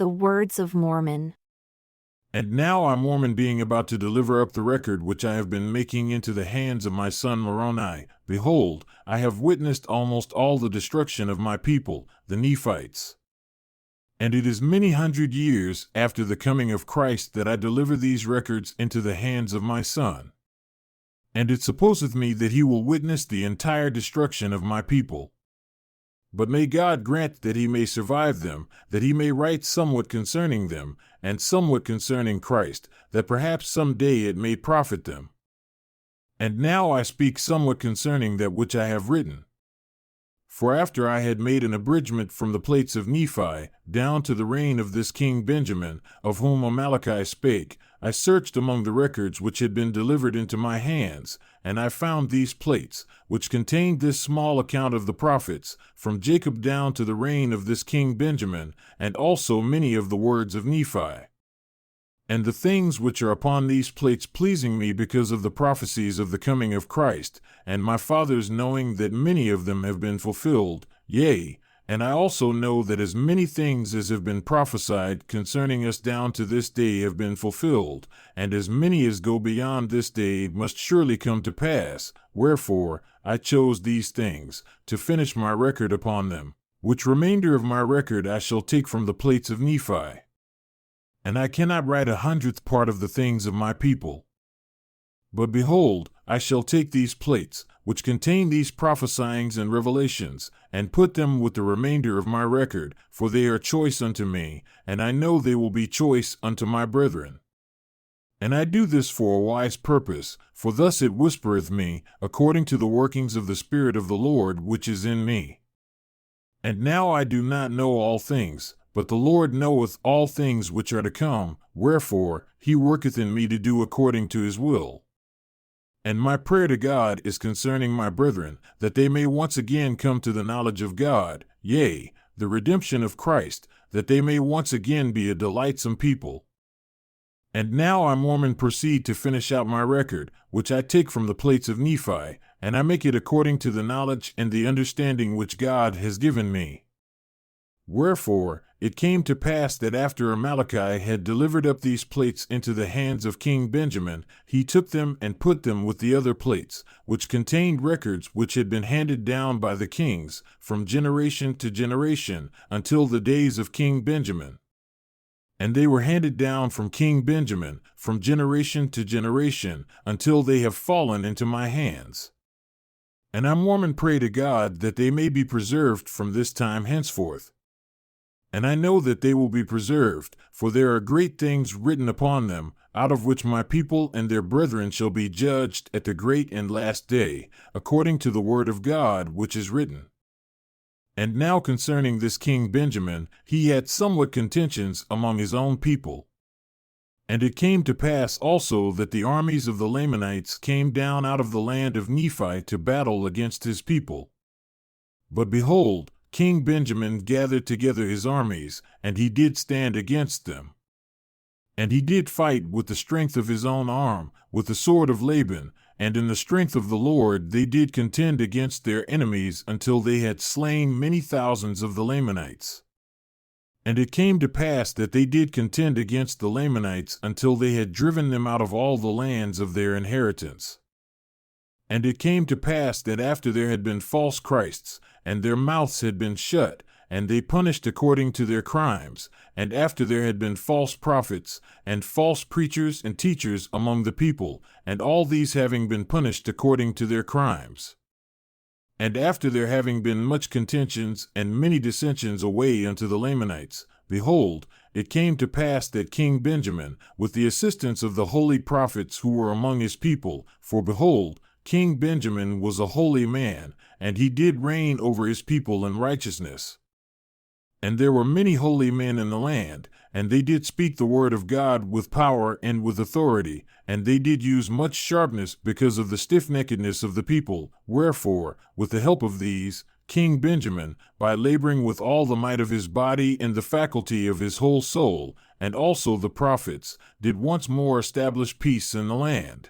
The words of Mormon. And now I, Mormon, being about to deliver up the record which I have been making into the hands of my son Moroni, behold, I have witnessed almost all the destruction of my people, the Nephites. And it is many hundred years after the coming of Christ that I deliver these records into the hands of my son. And it supposeth me that he will witness the entire destruction of my people. But may God grant that he may survive them, that he may write somewhat concerning them, and somewhat concerning Christ, that perhaps some day it may profit them. And now I speak somewhat concerning that which I have written. For after I had made an abridgment from the plates of Nephi, down to the reign of this king Benjamin, of whom Amaleki spake, I searched among the records which had been delivered into my hands, and I found these plates, which contained this small account of the prophets, from Jacob down to the reign of this king Benjamin, and also many of the words of Nephi. And the things which are upon these plates pleasing me because of the prophecies of the coming of Christ, and my fathers knowing that many of them have been fulfilled, yea, and I also know that as many things as have been prophesied concerning us down to this day have been fulfilled, and as many as go beyond this day must surely come to pass. Wherefore I chose these things, to finish my record upon them, which remainder of my record I shall take from the plates of Nephi. And I cannot write 100th part of the things of my people. But behold, I shall take these plates, which contain these prophesyings and revelations, and put them with the remainder of my record, for they are choice unto me, and I know they will be choice unto my brethren. And I do this for a wise purpose, for thus it whispereth me, according to the workings of the Spirit of the Lord which is in me. And now I do not know all things, but the Lord knoweth all things which are to come, wherefore he worketh in me to do according to his will. And my prayer to God is concerning my brethren, that they may once again come to the knowledge of God, yea, the redemption of Christ, that they may once again be a delightsome people. And now I, Mormon, proceed to finish out my record, which I take from the plates of Nephi, and I make it according to the knowledge and the understanding which God has given me. Wherefore it came to pass that after Amaleki had delivered up these plates into the hands of King Benjamin, he took them and put them with the other plates, which contained records which had been handed down by the kings, from generation to generation, until the days of King Benjamin. And they were handed down from King Benjamin, from generation to generation, until they have fallen into my hands. And I, Mormon, pray to God that they may be preserved from this time henceforth. And I know that they will be preserved, for there are great things written upon them, out of which my people and their brethren shall be judged at the great and last day, according to the word of God which is written. And now concerning this king Benjamin, he had somewhat contentions among his own people. And it came to pass also that the armies of the Lamanites came down out of the land of Nephi to battle against his people. But behold, King Benjamin gathered together his armies, and he did stand against them. And he did fight with the strength of his own arm, with the sword of Laban, and in the strength of the Lord they did contend against their enemies until they had slain many thousands of the Lamanites. And it came to pass that they did contend against the Lamanites until they had driven them out of all the lands of their inheritance. And it came to pass that after there had been false Christs, and their mouths had been shut, and they punished according to their crimes, and after there had been false prophets, and false preachers and teachers among the people, and all these having been punished according to their crimes. And after there having been much contentions and many dissensions away unto the Lamanites, behold, it came to pass that King Benjamin, with the assistance of the holy prophets who were among his people, for behold, King Benjamin was a holy man, and he did reign over his people in righteousness. And there were many holy men in the land, and they did speak the word of God with power and with authority, and they did use much sharpness because of the stiff-neckedness of the people. Wherefore, with the help of these, King Benjamin, by laboring with all the might of his body and the faculty of his whole soul, and also the prophets, did once more establish peace in the land.